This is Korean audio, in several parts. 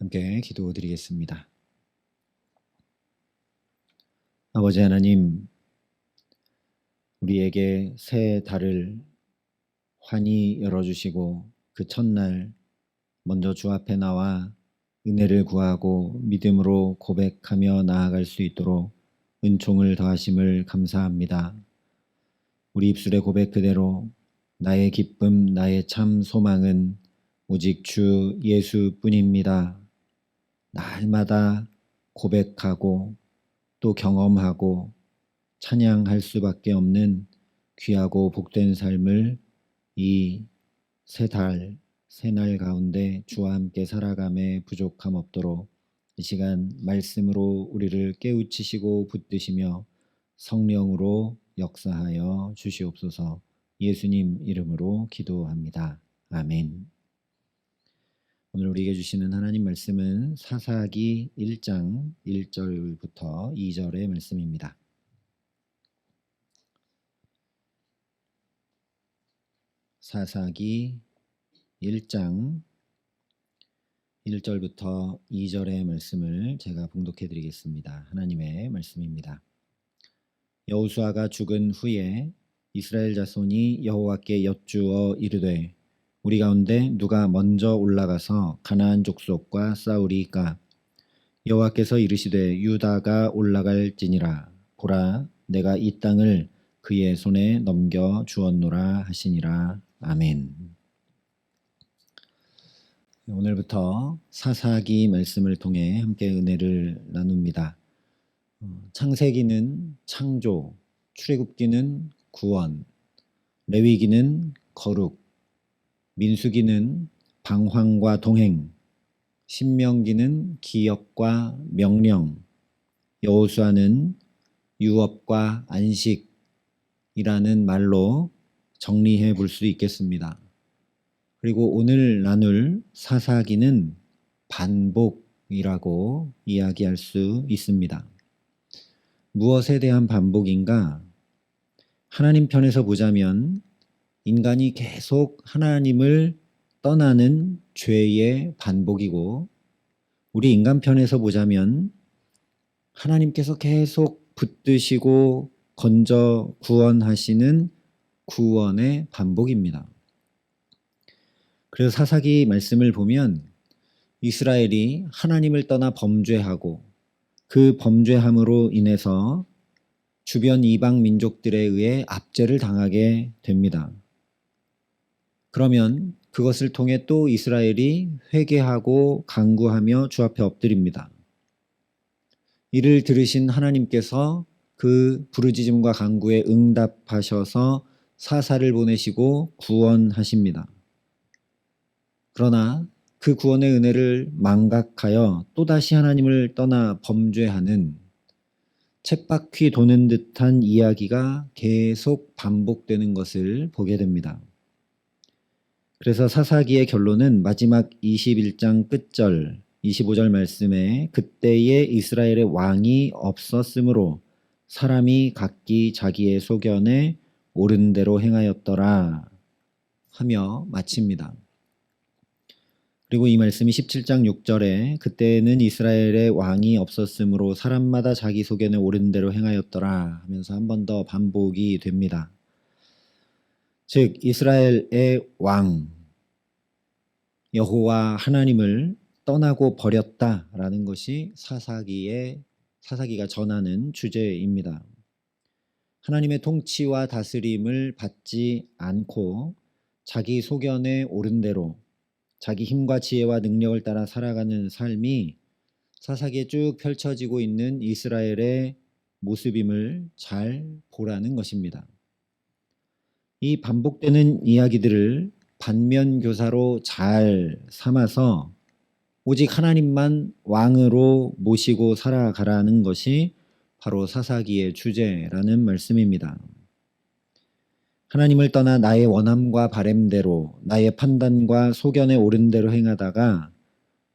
함께 기도드리겠습니다. 아버지 하나님, 우리에게 새 달을 환히 열어주시고 그 첫날 먼저 주 앞에 나와 은혜를 구하고 믿음으로 고백하며 나아갈 수 있도록 은총을 더하심을 감사합니다. 우리 입술의 고백 그대로 나의 기쁨, 나의 참 소망은 오직 주 예수뿐입니다. 날마다 고백하고 또 경험하고 찬양할 수밖에 없는 귀하고 복된 삶을 이 새 달, 새 날 가운데 주와 함께 살아감에 부족함 없도록 이 시간 말씀으로 우리를 깨우치시고 붙드시며 성령으로 역사하여 주시옵소서. 예수님 이름으로 기도합니다. 아멘. 오늘 우리에게 주시는 하나님 말씀은 사사기 1장 1절부터 2절의 말씀입니다. 사사기 1장 1절부터 2절의 말씀을 제가 봉독해 드리겠습니다. 하나님의 말씀입니다. 여호수아가 죽은 후에 이스라엘 자손이 여호와께 여쭈어 이르되 우리 가운데 누가 먼저 올라가서 가나안 족속과 싸우리이까? 여호와께서 이르시되 유다가 올라갈지니라. 보라, 내가 이 땅을 그의 손에 넘겨 주었노라 하시니라. 아멘. 오늘부터 사사기 말씀을 통해 함께 은혜를 나눕니다. 창세기는 창조, 출애굽기는 구원, 레위기는 거룩, 민수기는 방황과 동행, 신명기는 기업과 명령, 여호수아는 유업과 안식이라는 말로 정리해 볼 수 있겠습니다. 그리고 오늘 나눌 사사기는 반복이라고 이야기할 수 있습니다. 무엇에 대한 반복인가? 하나님 편에서 보자면 인간이 계속 하나님을 떠나는 죄의 반복이고, 우리 인간 편에서 보자면 하나님께서 계속 붙드시고 건져 구원하시는 구원의 반복입니다. 그래서 사사기 말씀을 보면 이스라엘이 하나님을 떠나 범죄하고 그 범죄함으로 인해서 주변 이방 민족들에 의해 압제를 당하게 됩니다. 그러면 그것을 통해 또 이스라엘이 회개하고 간구하며 주 앞에 엎드립니다. 이를 들으신 하나님께서 그 부르짖음과 간구에 응답하셔서 사사를 보내시고 구원하십니다. 그러나 그 구원의 은혜를 망각하여 또다시 하나님을 떠나 범죄하는 쳇바퀴 도는 듯한 이야기가 계속 반복되는 것을 보게 됩니다. 그래서 사사기의 결론은 마지막 21장 끝절 25절 말씀에 그때에 이스라엘의 왕이 없었으므로 사람이 각기 자기의 소견에 옳은 대로 행하였더라 하며 마칩니다. 그리고 이 말씀이 17장 6절에 그때는 이스라엘의 왕이 없었으므로 사람마다 자기 소견에 옳은 대로 행하였더라 하면서 한 번 더 반복이 됩니다. 즉 이스라엘의 왕 여호와 하나님을 떠나고 버렸다라는 것이 사사기가 전하는 주제입니다. 하나님의 통치와 다스림을 받지 않고 자기 소견에 옳은 대로 자기 힘과 지혜와 능력을 따라 살아가는 삶이 사사기에 쭉 펼쳐지고 있는 이스라엘의 모습임을 잘 보라는 것입니다. 이 반복되는 이야기들을 반면교사로 잘 삼아서 오직 하나님만 왕으로 모시고 살아가라는 것이 바로 사사기의 주제라는 말씀입니다. 하나님을 떠나 나의 원함과 바램대로 나의 판단과 소견에 옳은 대로 행하다가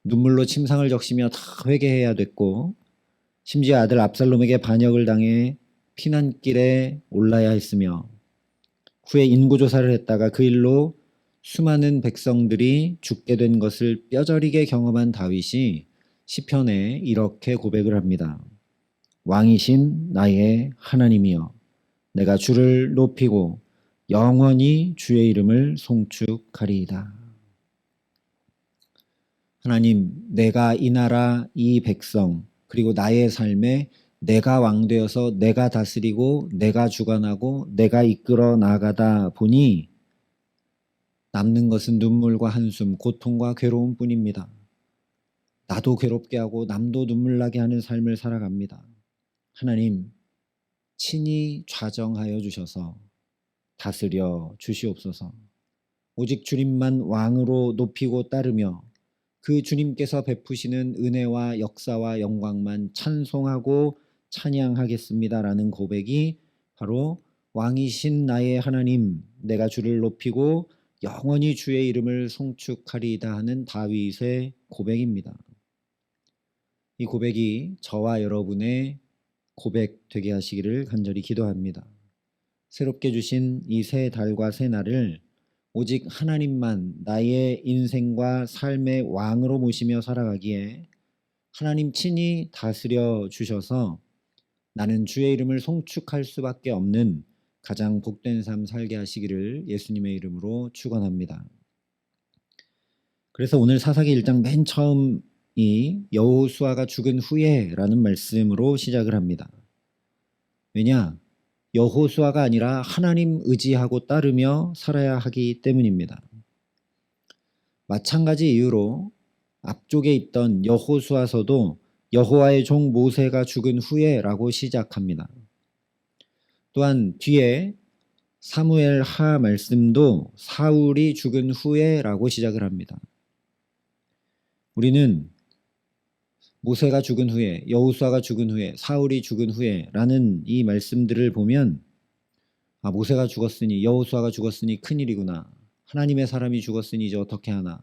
눈물로 침상을 적시며 다 회개해야 됐고, 심지어 아들 압살롬에게 반역을 당해 피난길에 올라야 했으며, 후에 인구조사를 했다가 그 일로 수많은 백성들이 죽게 된 것을 뼈저리게 경험한 다윗이 시편에 이렇게 고백을 합니다. 왕이신 나의 하나님이여, 내가 주를 높이고 영원히 주의 이름을 송축하리이다. 하나님, 내가 이 나라, 이 백성, 그리고 나의 삶에 내가 왕되어서 내가 다스리고 내가 주관하고 내가 이끌어 나가다 보니 남는 것은 눈물과 한숨, 고통과 괴로움 뿐입니다. 나도 괴롭게 하고 남도 눈물 나게 하는 삶을 살아갑니다. 하나님, 친히 좌정하여 주셔서 다스려 주시옵소서. 오직 주님만 왕으로 높이고 따르며 그 주님께서 베푸시는 은혜와 역사와 영광만 찬송하고 찬양하겠습니다라는 고백이 바로 왕이신 나의 하나님, 내가 주를 높이고 영원히 주의 이름을 송축하리이다 하는 다윗의 고백입니다. 이 고백이 저와 여러분의 고백 되게 하시기를 간절히 기도합니다. 새롭게 주신 이 새 달과 새 날을 오직 하나님만 나의 인생과 삶의 왕으로 모시며 살아가기에 하나님 친히 다스려 주셔서 나는 주의 이름을 송축할 수밖에 없는 가장 복된 삶 살게 하시기를 예수님의 이름으로 축원합니다. 그래서 오늘 사사기 1장 맨 처음이 여호수아가 죽은 후에라는 말씀으로 시작을 합니다. 왜냐? 여호수아가 아니라 하나님 의지하고 따르며 살아야 하기 때문입니다. 마찬가지 이유로 앞쪽에 있던 여호수아서도 여호와의 종 모세가 죽은 후에라고 시작합니다. 또한 뒤에 사무엘 하 말씀도 사울이 죽은 후에라고 시작을 합니다. 우리는 모세가 죽은 후에, 여호수아가 죽은 후에, 사울이 죽은 후에라는 이 말씀들을 보면 모세가 죽었으니, 여호수아가 죽었으니 큰일이구나. 하나님의 사람이 죽었으니 이제 어떻게 하나.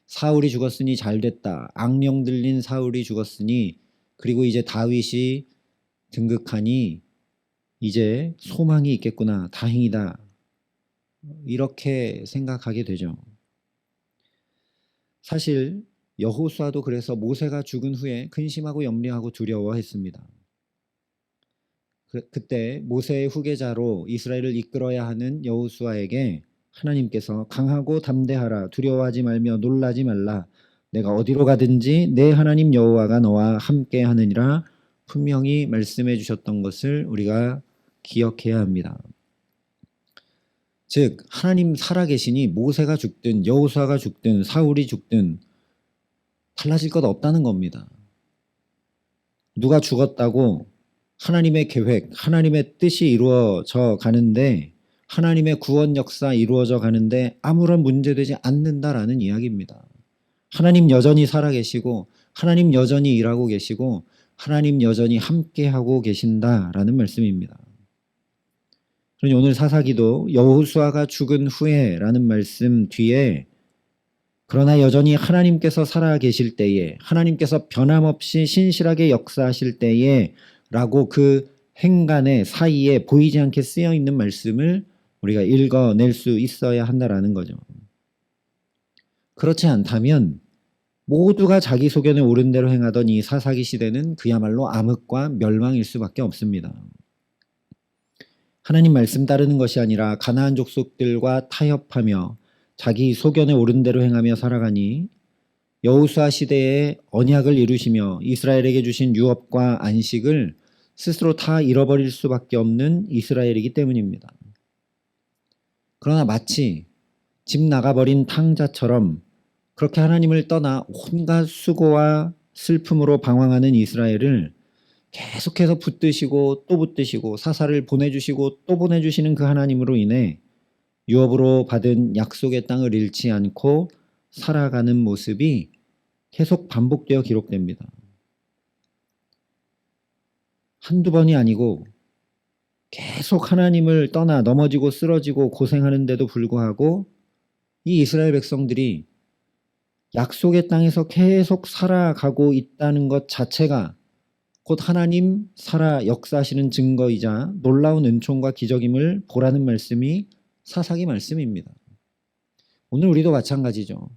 사울이 죽었으니 잘됐다. 악령 들린 사울이 죽었으니, 그리고 이제 다윗이 등극하니 이제 소망이 있겠구나. 다행이다. 이렇게 생각하게 되죠. 사실 여호수아도 그래서 모세가 죽은 후에 근심하고 염려하고 두려워했습니다. 그때 모세의 후계자로 이스라엘을 이끌어야 하는 여호수아에게 하나님께서 강하고 담대하라, 두려워하지 말며 놀라지 말라, 내가 어디로 가든지 내 하나님 여호와가 너와 함께 하느니라 분명히 말씀해 주셨던 것을 우리가 기억해야 합니다. 즉 하나님 살아계시니 모세가 죽든 여호수아가 죽든 사울이 죽든 달라질 것 없다는 겁니다. 누가 죽었다고 하나님의 계획, 하나님의 뜻이 이루어져 가는데, 하나님의 구원 역사 이루어져 가는데 아무런 문제되지 않는다라는 이야기입니다. 하나님 여전히 살아계시고 하나님 여전히 일하고 계시고 하나님 여전히 함께하고 계신다라는 말씀입니다. 그러니 오늘 사사기도 여호수아가 죽은 후에라는 말씀 뒤에 그러나 여전히 하나님께서 살아계실 때에, 하나님께서 변함없이 신실하게 역사하실 때에 라고 그 행간의 사이에 보이지 않게 쓰여 있는 말씀을 우리가 읽어낼 수 있어야 한다라는 거죠. 그렇지 않다면 모두가 자기 소견에 옳은 대로 행하던 이 사사기 시대는 그야말로 암흑과 멸망일 수밖에 없습니다. 하나님 말씀 따르는 것이 아니라 가나안 족속들과 타협하며 자기 소견에 옳은 대로 행하며 살아가니 여호수아 시대에 언약을 이루시며 이스라엘에게 주신 유업과 안식을 스스로 다 잃어버릴 수밖에 없는 이스라엘이기 때문입니다. 그러나 마치 집 나가버린 탕자처럼 그렇게 하나님을 떠나 온갖 수고와 슬픔으로 방황하는 이스라엘을 계속해서 붙드시고 또 붙드시고 사사를 보내주시고 또 보내주시는 그 하나님으로 인해 유업으로 받은 약속의 땅을 잃지 않고 살아가는 모습이 계속 반복되어 기록됩니다. 한두 번이 아니고 계속 하나님을 떠나 넘어지고 쓰러지고 고생하는데도 불구하고 이 이스라엘 백성들이 약속의 땅에서 계속 살아가고 있다는 것 자체가 곧 하나님 살아 역사하시는 증거이자 놀라운 은총과 기적임을 보라는 말씀이 사사기 말씀입니다. 오늘 우리도 마찬가지죠.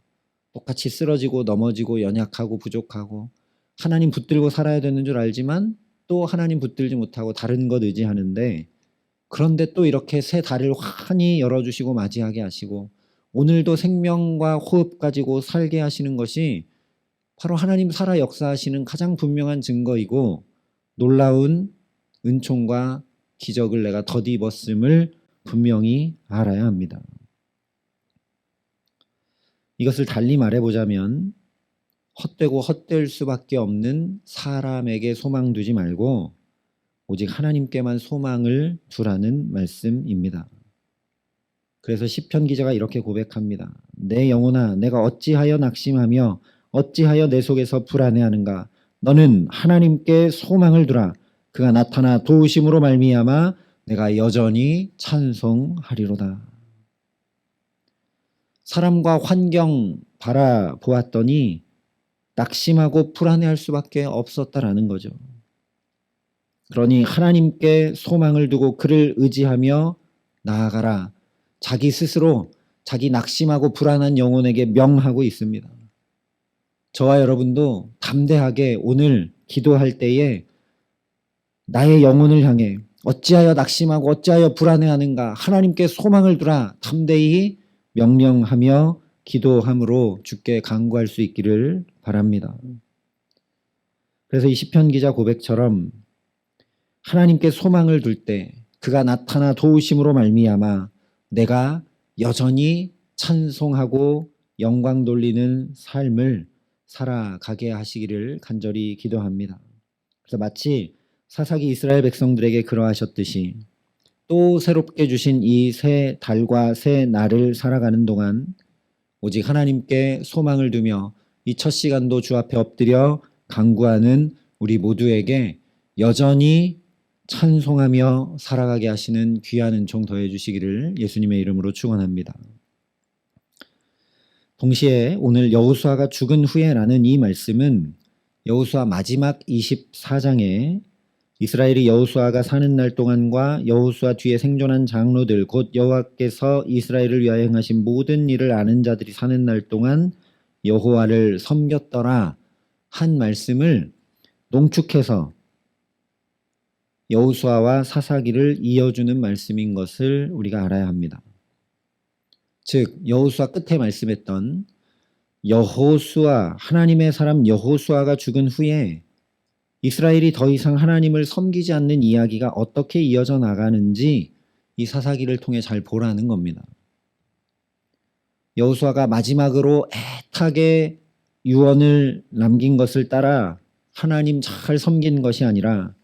똑같이 쓰러지고 넘어지고 연약하고 부족하고 하나님 붙들고 살아야 되는 줄 알지만 또 하나님 붙들지 못하고 다른 것 의지하는데, 그런데 또 이렇게 새 달을 환히 열어주시고 맞이하게 하시고 오늘도 생명과 호흡 가지고 살게 하시는 것이 바로 하나님 살아 역사하시는 가장 분명한 증거이고, 놀라운 은총과 기적을 내가 덧입었음을 분명히 알아야 합니다. 이것을 달리 말해보자면 헛되고 헛될 수밖에 없는 사람에게 소망 두지 말고 오직 하나님께만 소망을 두라는 말씀입니다. 그래서 시편 기자가 이렇게 고백합니다. 내 영혼아, 내가 어찌하여 낙심하며 어찌하여 내 속에서 불안해하는가. 너는 하나님께 소망을 두라. 그가 나타나 도우심으로 말미암아 내가 여전히 찬송하리로다. 사람과 환경 바라보았더니 낙심하고 불안해할 수밖에 없었다라는 거죠. 그러니 하나님께 소망을 두고 그를 의지하며 나아가라. 자기 스스로 자기 낙심하고 불안한 영혼에게 명하고 있습니다. 저와 여러분도 담대하게 오늘 기도할 때에 나의 영혼을 향해 어찌하여 낙심하고 어찌하여 불안해하는가, 하나님께 소망을 두라 담대히 명령하며 기도함으로 주께 간구할 수 있기를 바랍니다. 그래서 이 시편 기자 고백처럼 하나님께 소망을 둘 때 그가 나타나 도우심으로 말미암아 내가 여전히 찬송하고 영광 돌리는 삶을 살아가게 하시기를 간절히 기도합니다. 그래서 마치 사사기 이스라엘 백성들에게 그러하셨듯이 또 새롭게 주신 이 새 달과 새 날을 살아가는 동안 오직 하나님께 소망을 두며 이 첫 시간도 주 앞에 엎드려 간구하는 우리 모두에게 여전히 찬송하며 살아가게 하시는 귀한 은총 더해 주시기를 예수님의 이름으로 축원합니다. 동시에 오늘 여호수아가 죽은 후에라는 이 말씀은 여호수아 마지막 24장에 이스라엘이 여호수아가 사는 날 동안과 여호수아 뒤에 생존한 장로들 곧 여호와께서 이스라엘을 위하여 행하신 모든 일을 아는 자들이 사는 날 동안 여호와를 섬겼더라 한 말씀을 농축해서 여호수아와 사사기를 이어주는 말씀인 것을 우리가 알아야 합니다. 즉 여호수아 끝에 말씀했던 여호수아, 하나님의 사람 여호수아가 죽은 후에 이스라엘이 더 이상 하나님을 섬기지 않는 이야기가 어떻게 이어져 나가는지 이 사사기를 통해 잘 보라는 겁니다. 여호수아가 마지막으로 애타게 유언을 남긴 것을 따라 하나님 잘 섬긴 것이 아니라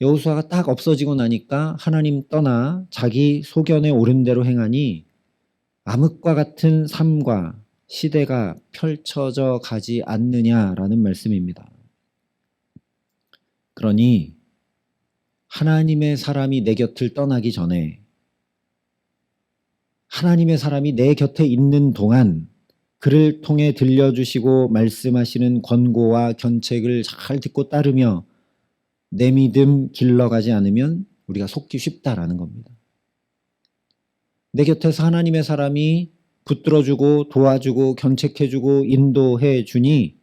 여호수아가 딱 없어지고 나니까 하나님 떠나 자기 소견에 옳은 대로 행하니 암흑과 같은 삶과 시대가 펼쳐져 가지 않느냐라는 말씀입니다. 그러니 하나님의 사람이 내 곁을 떠나기 전에 하나님의 사람이 내 곁에 있는 동안 그를 통해 들려주시고 말씀하시는 권고와 견책을 잘 듣고 따르며 내 믿음 길러가지 않으면 우리가 속기 쉽다라는 겁니다. 내 곁에서 하나님의 사람이 붙들어주고 도와주고 견책해주고 인도해 주니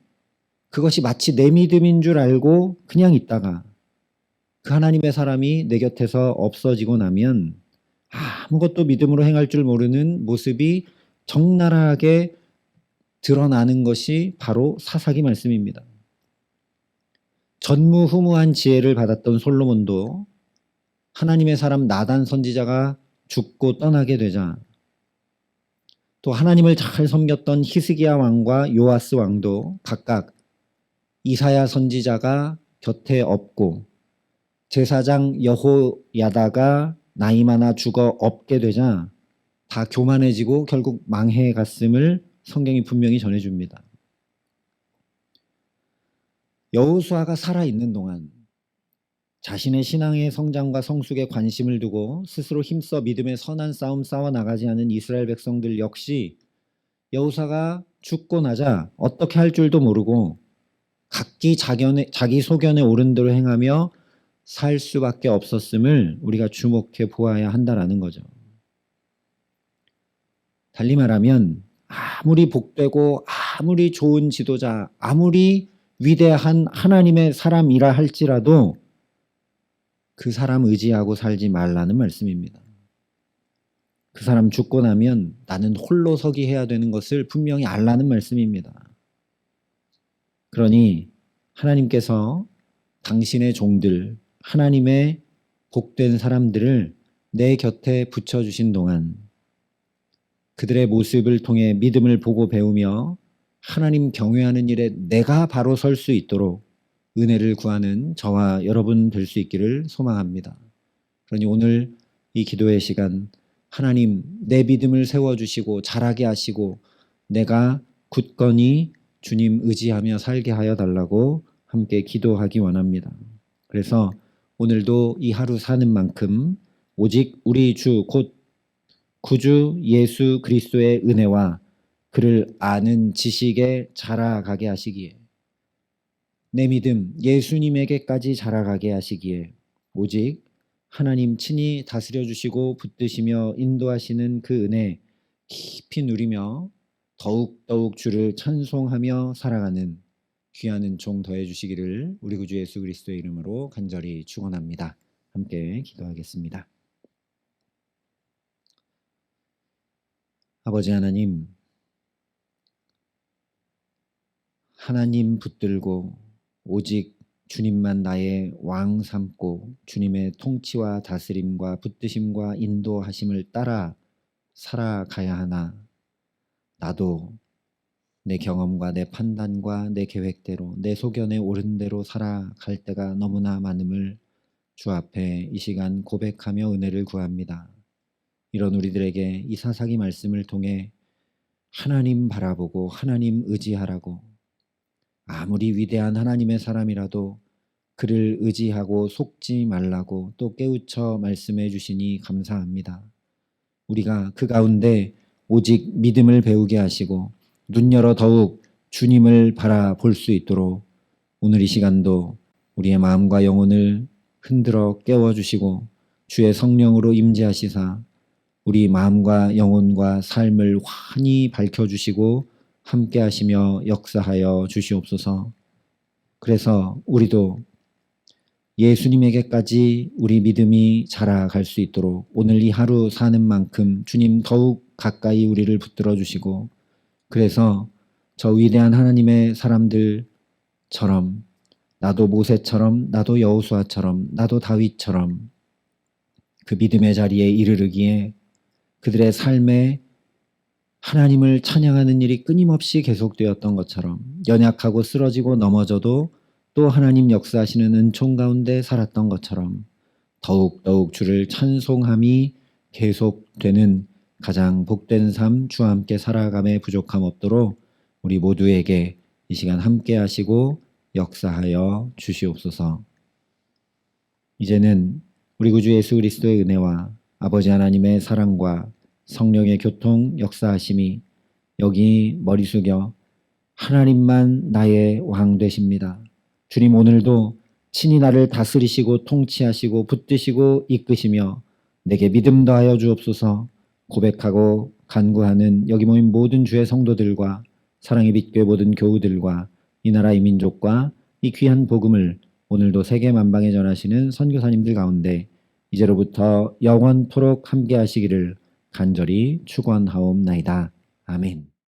그것이 마치 내 믿음인 줄 알고 그냥 있다가 그 하나님의 사람이 내 곁에서 없어지고 나면 아무것도 믿음으로 행할 줄 모르는 모습이 적나라하게 드러나는 것이 바로 사사기 말씀입니다. 전무후무한 지혜를 받았던 솔로몬도 하나님의 사람 나단 선지자가 죽고 떠나게 되자 또 하나님을 잘 섬겼던 히스기야 왕과 요아스 왕도 각각 이사야 선지자가 곁에 없고 제사장 여호야다가 나이 많아 죽어 없게 되자 다 교만해지고 결국 망해갔음을 성경이 분명히 전해줍니다. 여호수아가 살아있는 동안 자신의 신앙의 성장과 성숙에 관심을 두고 스스로 힘써 믿음의 선한 싸움 싸워 나가지 않은 이스라엘 백성들 역시 여호수아가 죽고 나자 어떻게 할 줄도 모르고 각기 자기 소견에 옳은 대로 행하며 살 수밖에 없었음을 우리가 주목해 보아야 한다라는 거죠. 달리 말하면 아무리 복되고 아무리 좋은 지도자, 아무리 위대한 하나님의 사람이라 할지라도 그 사람 의지하고 살지 말라는 말씀입니다. 그 사람 죽고 나면 나는 홀로 서기 해야 되는 것을 분명히 알라는 말씀입니다. 그러니 하나님께서 당신의 종들, 하나님의 복된 사람들을 내 곁에 붙여주신 동안 그들의 모습을 통해 믿음을 보고 배우며 하나님 경외하는 일에 내가 바로 설 수 있도록 은혜를 구하는 저와 여러분 될 수 있기를 소망합니다. 그러니 오늘 이 기도의 시간 하나님 내 믿음을 세워주시고 자라게 하시고 내가 굳건히 주님 의지하며 살게 하여 달라고 함께 기도하기 원합니다. 그래서 오늘도 이 하루 사는 만큼 오직 우리 주 곧 구주 예수 그리스도의 은혜와 그를 아는 지식에 자라가게 하시기에 내 믿음 예수님에게까지 자라가게 하시기에 오직 하나님 친히 다스려 주시고 붙드시며 인도하시는 그 은혜 깊이 누리며 더욱더욱 주를 찬송하며 살아가는 귀한 은총 더해 주시기를 우리 구주 예수 그리스도의 이름으로 간절히 축원합니다. 함께 기도하겠습니다. 아버지 하나님, 하나님 붙들고 오직 주님만 나의 왕 삼고 주님의 통치와 다스림과 붙드심과 인도하심을 따라 살아가야 하나 나도 내 경험과 내 판단과 내 계획대로 내 소견에 옳은 대로 살아갈 때가 너무나 많음을 주 앞에 이 시간 고백하며 은혜를 구합니다. 이런 우리들에게 이 사사기 말씀을 통해 하나님 바라보고 하나님 의지하라고 아무리 위대한 하나님의 사람이라도 그를 의지하고 속지 말라고 또 깨우쳐 말씀해 주시니 감사합니다. 우리가 그 가운데 오직 믿음을 배우게 하시고 눈 열어 더욱 주님을 바라볼 수 있도록 오늘 이 시간도 우리의 마음과 영혼을 흔들어 깨워주시고 주의 성령으로 임재하시사 우리 마음과 영혼과 삶을 환히 밝혀주시고 함께 하시며 역사하여 주시옵소서. 그래서 우리도 예수님에게까지 우리 믿음이 자라갈 수 있도록 오늘 이 하루 사는 만큼 주님 더욱 가까이 우리를 붙들어 주시고 그래서 저 위대한 하나님의 사람들처럼 나도 모세처럼 나도 여호수아처럼 나도 다윗처럼 그 믿음의 자리에 이르르기에 그들의 삶에 하나님을 찬양하는 일이 끊임없이 계속되었던 것처럼 연약하고 쓰러지고 넘어져도 또 하나님 역사하시는 은총 가운데 살았던 것처럼 더욱더욱 주를 찬송함이 계속되는 가장 복된 삶 주와 함께 살아감에 부족함 없도록 우리 모두에게 이 시간 함께 하시고 역사하여 주시옵소서. 이제는 우리 구주 예수 그리스도의 은혜와 아버지 하나님의 사랑과 성령의 교통 역사하심이 여기 머리 숙여 하나님만 나의 왕 되십니다. 주님 오늘도 친히 나를 다스리시고 통치하시고 붙드시고 이끄시며 내게 믿음 더하여 주옵소서. 고백하고 간구하는 여기 모인 모든 주의 성도들과 사랑의 빛교회 모든 교우들과 이 나라 이 민족과 이 귀한 복음을 오늘도 세계 만방에 전하시는 선교사님들 가운데 이제로부터 영원토록 함께 하시기를 간절히 축원하옵나이다. 아멘.